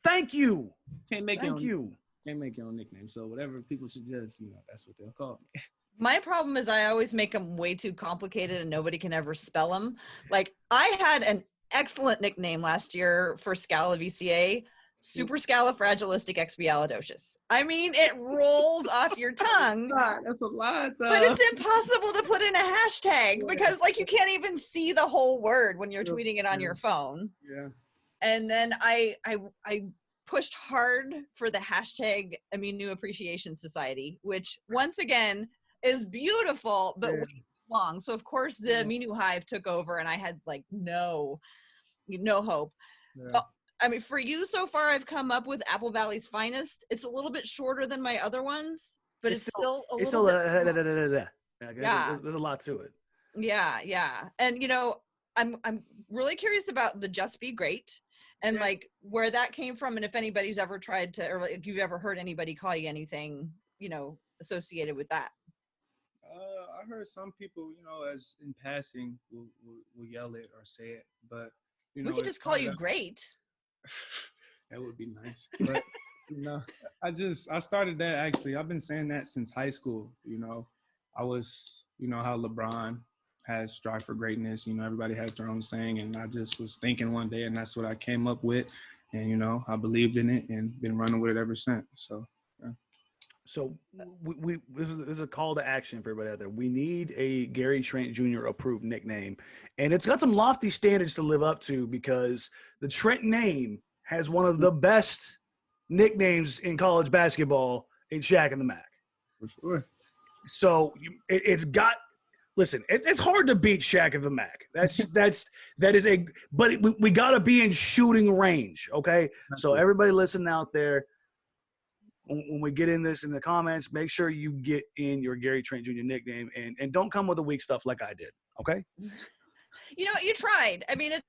Thank you. Can't make Thank you. Can't make your own nickname. So whatever people suggest, that's what they'll call me. my problem is I always make them way too complicated and nobody can ever spell them. Like I had an excellent nickname last year for Scala VCA. Superscalifragilisticexpialidocious. I mean, it rolls off your tongue. That's a lot, though. But it's impossible to put in a hashtag because, you can't even see the whole word when you're tweeting it on your phone. Yeah. And then I pushed hard for the hashtag Aminu Appreciation Society, which once again is beautiful, but way long. So of course the Aminu Hive took over, and I had no hope. Yeah. I mean, for you so far, I've come up with Apple Valley's Finest. It's a little bit shorter than my other ones, but it's still a little bit. Yeah, there's a lot to it. Yeah. And I'm really curious about the Just Be Great and where that came from, and if anybody's ever tried to, or if you've ever heard anybody call you anything, associated with that. I heard some people, as in passing, will yell it or say it, but we could just call you Great. That would be nice. But I started that actually. I've been saying that since high school. I was, how LeBron has strive for greatness. Everybody has their own saying, and I just was thinking one day, and that's what I came up with, and I believed in it and been running with it ever since. So. Yeah. So this is a call to action for everybody out there. We need a Gary Trent Jr. approved nickname, and it's got some lofty standards to live up to because the Trent name has one of the best nicknames in college basketball in Shaq and the Mac. For sure. So it's got. Listen, it's hard to beat Shaq and the Mac. But we got to be in shooting range, okay? So everybody listen out there. When we get in this in the comments, make sure you get in your Gary Trent Jr. nickname and don't come with the weak stuff like I did. Okay. You tried. I mean, it's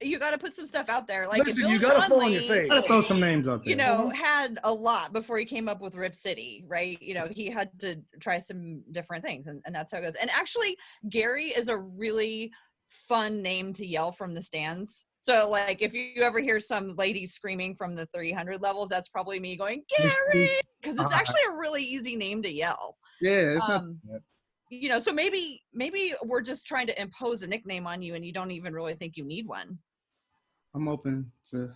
you got to put some stuff out there. Listen, you got to fall on your face. Got to throw some names out there. Had a lot before he came up with Rip City, right? He had to try some different things, and that's how it goes. And actually, Gary is a really fun name to yell from the stands. So if you ever hear some lady screaming from the 300 levels, that's probably me going, Gary, because it's actually a really easy name to yell. Yeah. So maybe we're just trying to impose a nickname on you and you don't even really think you need one. I'm open to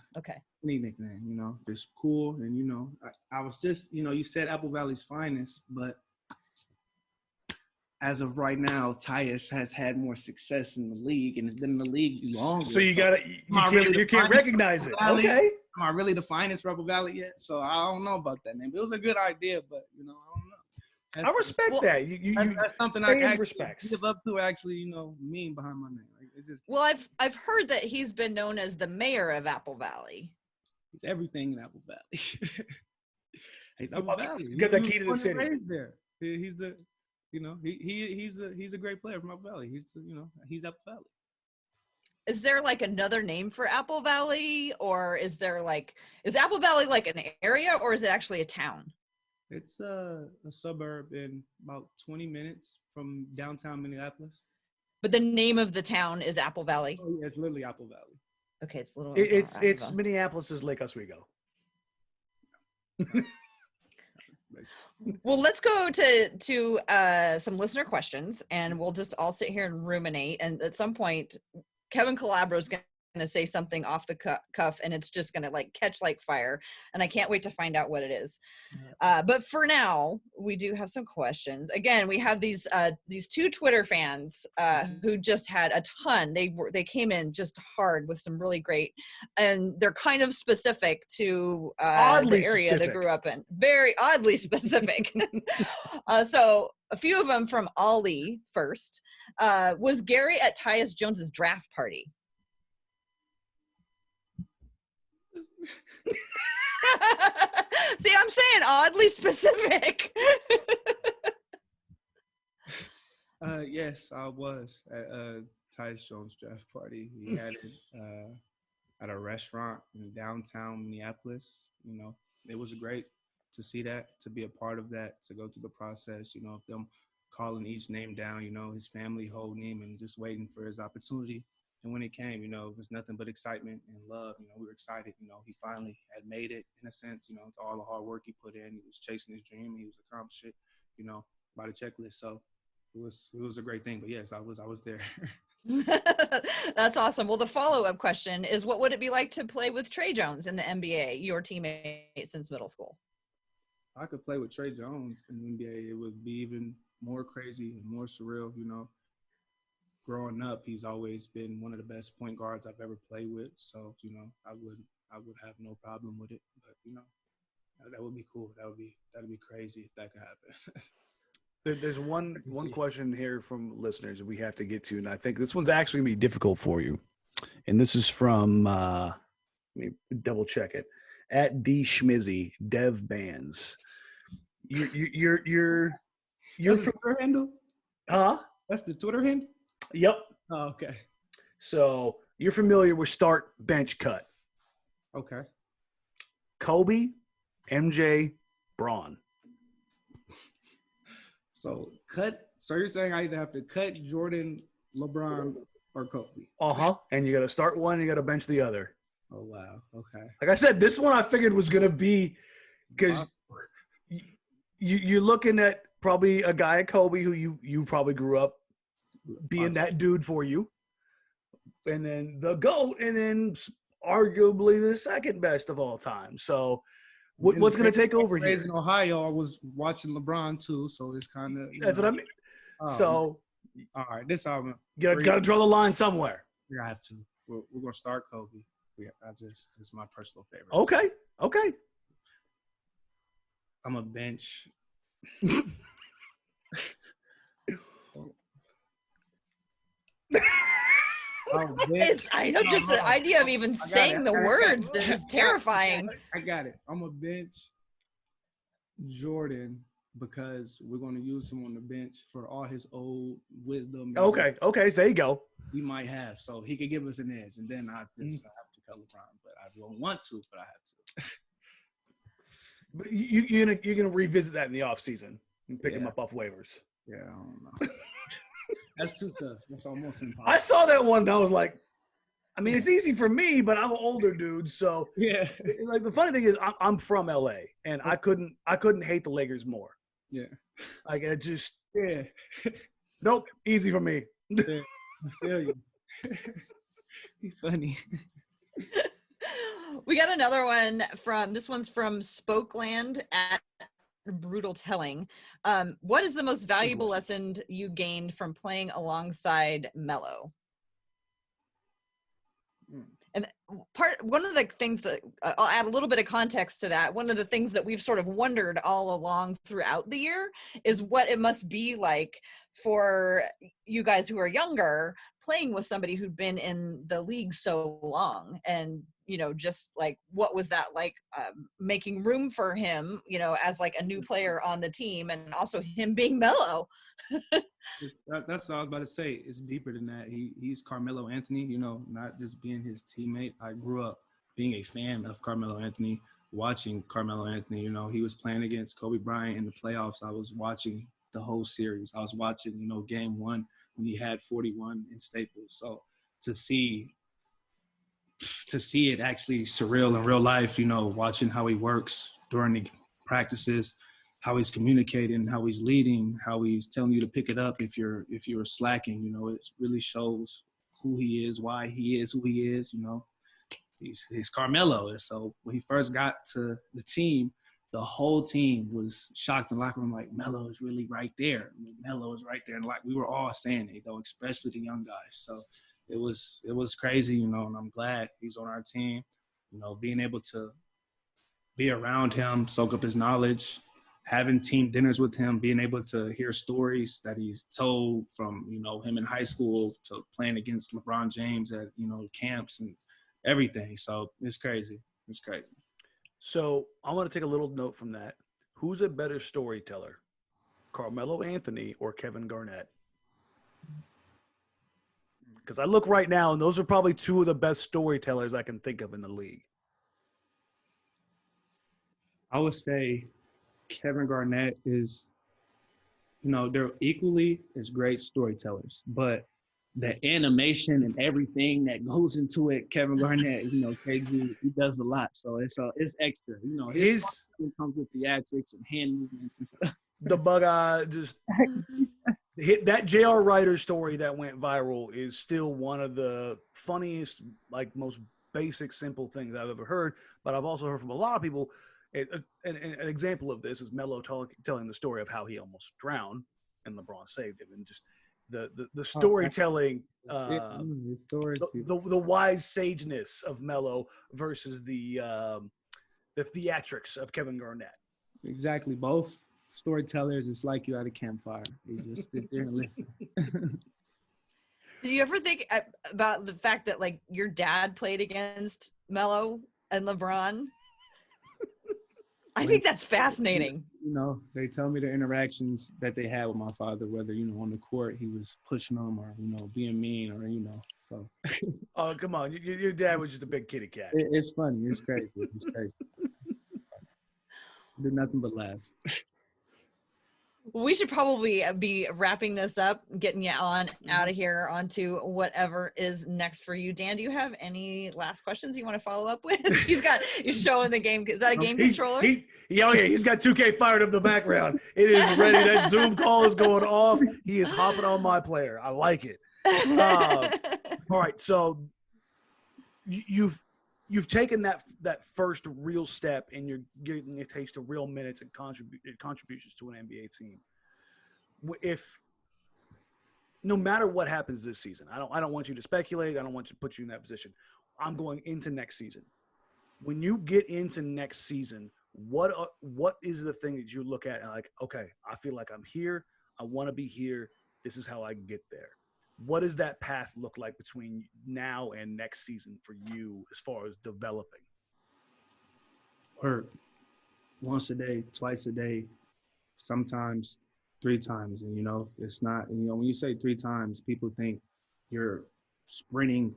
any nickname, if it's cool. And, I was just, you said Apple Valley's Finest, but as of right now, Tyus has had more success in the league and has been in the league longer. So you can't recognize it. Okay. Am I really the finest Apple Valley yet? So I don't know about that name. It was a good idea, but I don't know. I respect that. That's something I can respect. live up to. Actually, mean behind my name. It's just Well, I've heard that he's been known as the mayor of Apple Valley. he's everything in Apple Valley. He's Apple Valley. Get the He key to the was born city. and raised there. He's the, he's a great player from Apple Valley. He's Apple Valley. Is there like another name for Apple Valley, or is Apple Valley like an area, or is it actually a town? It's a suburb in about 20 minutes from downtown Minneapolis. But the name of the town is Apple Valley. Oh yeah, it's literally Apple Valley. Okay, it's a little. It's Minneapolis's Lake Oswego. Well, let's go to some listener questions, and we'll just all sit here and ruminate. And at some point, Kevin Calabro is going to say something off the cuff, and it's just going to like catch like fire. And I can't wait to find out what it is. But for now, we do have some questions. Again, we have these two Twitter fans who just had a ton. They came in just hard with some really great, and they're kind of specific to the area they grew up in. Very oddly specific. So a few of them from Ali first. Was Gary at Tyus Jones's draft party? See, I'm saying oddly specific. Yes, I was at Tyus Jones' draft party. He had it at a restaurant in downtown Minneapolis. It was great to see that, to be a part of that, to go through the process, of them calling each name down, his family holding him and just waiting for his opportunity. And when it came, it was nothing but excitement and love. We were excited. He finally had made it, in a sense, to all the hard work he put in. He was chasing his dream. He was accomplished it, by the checklist. So it was a great thing. But yes, I was there. That's awesome. Well, the follow-up question is, what would it be like to play with Trey Jones in the NBA, your teammate since middle school? If I could play with Trey Jones in the NBA, it would be even more crazy and more surreal, Growing up, he's always been one of the best point guards I've ever played with. So, I would have no problem with it. But, that would be cool. That'd be crazy if that could happen. There's one question here from listeners that we have to get to, and I think this one's actually going to be difficult for you. And this is from, let me double check it, at D Schmizzy, Dev Bands. You're That's the Twitter handle? Huh? That's the Twitter handle? Yep. Oh, okay. So you're familiar with start, bench, cut. Okay. Kobe, MJ, Braun. So you're saying I either have to cut Jordan, LeBron, or Kobe? Uh-huh. And you got to start one, and you got to bench the other. Oh, wow. Okay. Like I said, this one I figured was going to be because you're looking at probably a guy at Kobe who you probably grew up being that dude for you. And then the GOAT, and then arguably the second best of all time. So what's going to take over here? In Ohio, I was watching LeBron too, so it's kind of that's what I mean. So all right, this album you got to draw the line somewhere. We have to. We're gonna start Kobe. It's my personal favorite. Okay. I'm a bench. I know, just the idea of even saying the words is terrifying. I got it. I'm a bench Jordan because we're going to use him on the bench for all his old wisdom. Okay, so there you go. He might have, so he could give us an edge, and then I have to cut LeBron, but I don't want to, but I have to. But you're gonna revisit that in the offseason and pick him up off waivers. Yeah, I don't know. That's too tough. That's almost impossible. I saw that one. And I was like, I mean, it's easy for me, but I'm an older dude. So yeah. Like the funny thing is, I'm from LA, and I couldn't hate the Lakers more. Yeah. Like it just Nope. Easy for me. Yeah. I feel you. He's funny. We got another one this one's from Spokeland at Brutal Telling. What is the most valuable lesson you gained from playing alongside Melo? And one of the things that I'll add a little bit of context to that. One of the things that we've sort of wondered all along throughout the year is what it must be like for you guys who are younger playing with somebody who'd been in the league so long. And, you know, just like, what was that like, making room for him, you know, as like a new player on the team, and also him being Melo. That's what I was about to say. It's deeper than that. He's Carmelo Anthony, you know, not just being his teammate. I grew up being a fan of Carmelo Anthony, watching Carmelo Anthony. You know, he was playing against Kobe Bryant in the playoffs. I was watching the whole series. I was watching, you know, game one when he had 41 in Staples. So to see it actually surreal in real life, you know, watching how he works during the practices, how he's communicating, how he's leading, how he's telling you to pick it up if you're slacking, you know, it really shows who he is, why he is who he is, you know. He's Carmelo. And so when he first got to the team, the whole team was shocked in the locker room, like, Melo is really right there. Melo is right there. And like we were all saying it, though, especially the young guys. So it was crazy, you know, and I'm glad he's on our team. You know, being able to be around him, soak up his knowledge, having team dinners with him, being able to hear stories that he's told from, you know, him in high school to playing against LeBron James at, you know, camps and everything. So it's crazy. It's crazy. So I want to take a little note from that. Who's a better storyteller, Carmelo Anthony or Kevin Garnett? Because I look right now, and those are probably two of the best storytellers I can think of in the league. I would say Kevin Garnett is, you know, they're equally as great storytellers, but the animation and everything that goes into it, Kevin Garnett, you know, KG, he does a lot. So it's extra. You know, his comes with theatrics and hand movements and stuff. The bug eye just hit that J.R. Ryder story that went viral is still one of the funniest, like most basic, simple things I've ever heard. But I've also heard from a lot of people. An example of this is Melo telling the story of how he almost drowned and LeBron saved him, and just the storytelling, the wise sageness of Melo versus the theatrics of Kevin Garnett. Exactly. Both storytellers is like you at a campfire. You just sit there and listen. Do you ever think about the fact that like your dad played against Melo and LeBron? I think that's fascinating. You know, they tell me the interactions that they had with my father, whether, you know, on the court he was pushing them or, you know, being mean or, you know, so. Oh, come on. Your dad was just a big kitty cat. It's funny. It's crazy. It's crazy. Do nothing but laugh. We should probably be wrapping this up, getting you on out of here onto whatever is next for you. Dan, do you have any last questions you want to follow up with? He's showing the game. Is that a game controller? He's got 2K fired up in the background. It is ready. That Zoom call is going off. He is hopping on my player. I like it. All right. So you've taken that first real step, and you're getting a taste of real minutes and contributions to an NBA team. If no matter what happens this season, I don't want you to speculate. I don't want to put you in that position. I'm going into next season. When you get into next season, what is the thing that you look at and like, okay, I feel like I'm here. I want to be here. This is how I get there. What does that path look like between now and next season for you as far as developing? Work once a day, twice a day, sometimes 3 times. And, you know, it's not, you know, when you say 3 times, people think you're sprinting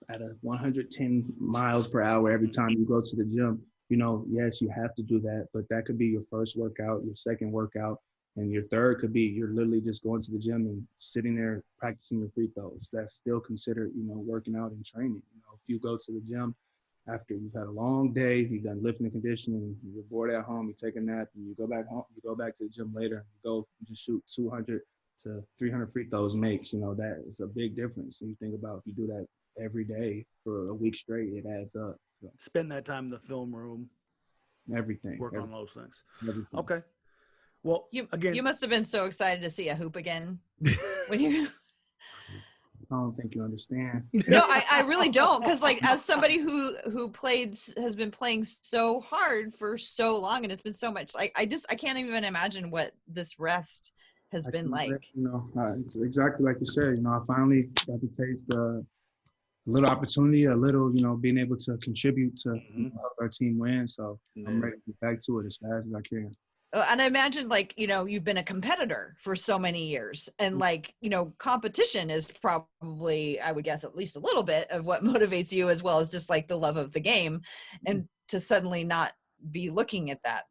at a 110 miles per hour every time you go to the gym. You know, yes, you have to do that, but that could be your first workout, your second workout. And your third could be you're literally just going to the gym and sitting there practicing your free throws. That's still considered, you know, working out and training. You know, if you go to the gym after you've had a long day, you've done lifting and conditioning, you're bored at home, you take a nap, and you go back home, you go back to the gym later, you go and just shoot 200 to 300 free throws makes, you know, that is a big difference. And you think about if you do that every day for a week straight, it adds up. So, spend that time in the film room. Everything. Work on those things. Everything. Okay. Well, you must have been so excited to see a hoop again when you. I don't think you understand. No, I really don't, because like as somebody who has been playing so hard for so long, and it's been so much, like I can't even imagine what this rest has been like. You know, it's exactly like you said. You know, I finally got to taste a little opportunity, a little, you know, being able to contribute to help our team win. So I'm ready to get back to it as fast as I can. And I imagine, like, you know, you've been a competitor for so many years, and like, you know, competition is probably, I would guess, at least a little bit of what motivates you, as well as just like the love of the game, and to suddenly not be looking at that.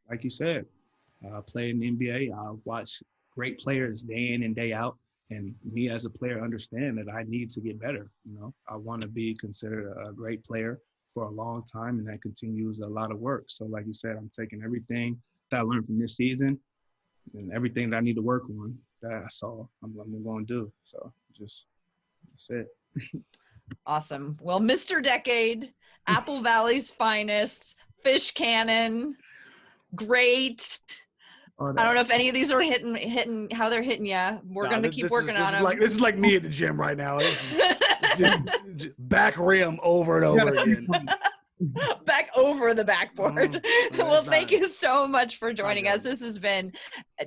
Like you said, I play in the NBA. I watch great players day in and day out. And me as a player understand that I need to get better. You know, I want to be considered a great player for a long time, and that continues a lot of work. So like you said, I'm taking everything that I learned from this season and everything that I need to work on that I saw I'm going to do. So that's it. Awesome. Well, Mr. Decade, Apple Valley's finest, fish cannon, great. I don't know if any of these are hitting how they're hitting you. We're going to keep working on them. This is like me at the gym right now. It's just back rim over and over again. Back over the backboard. Well, thank you so much for joining us. This has been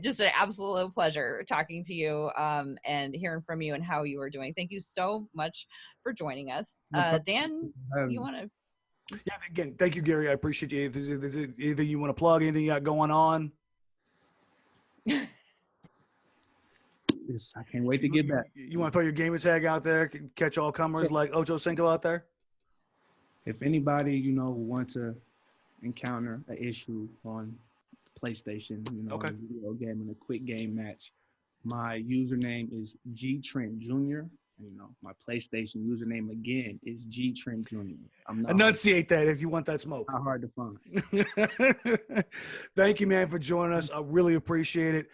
just an absolute pleasure talking to you and hearing from you and how you are doing. Thank you so much for joining us. Dan, you want to? Yeah, again, thank you, Gary. I appreciate you. If there's anything you want to plug, anything you got going on? I can't wait to get back. You want to throw your gamer tag out there, catch all comers like Ocho Cinco out there? If anybody, you know, want to encounter an issue on PlayStation, you know, a video game in a quick game match, my username is G Trent Jr. You know, my PlayStation username again is G Trent Jr. Enunciate that if you want that smoke. Not hard to find. Thank you, man, for joining us. I really appreciate it.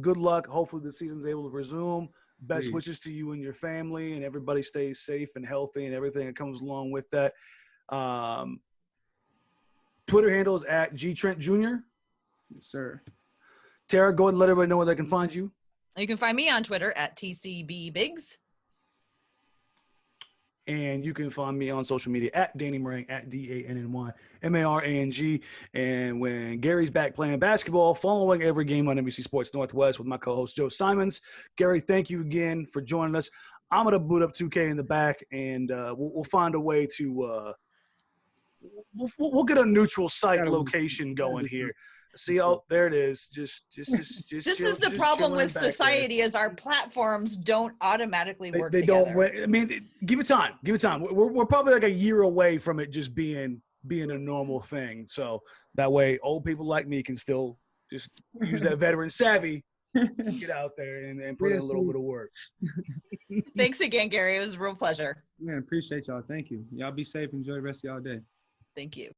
Good luck. Hopefully the season's able to resume. Best wishes to you and your family, and everybody stays safe and healthy and everything that comes along with that. Twitter handle is at G Trent Jr. Yes, sir. Tara, go ahead and let everybody know where they can find you. You can find me on Twitter at TCBBiggs. And you can find me on social media at Danny Marang, at DANNYMARANG. And when Gary's back playing basketball, following every game on NBC Sports Northwest with my co-host Joe Simons. Gary, thank you again for joining us. I'm going to boot up 2K in the back, and we'll find a way to we'll get a neutral site location going here. See, oh, there it is. Just this is the problem with society is our platforms don't automatically work together. Don't. I mean, give it time. Give it time. We're probably like a year away from it just being a normal thing. So that way, old people like me can still just use that veteran savvy, get out there and put in a little bit of work. Thanks again, Gary. It was a real pleasure. Man, appreciate y'all. Thank you. Y'all be safe. Enjoy the rest of y'all day. Thank you.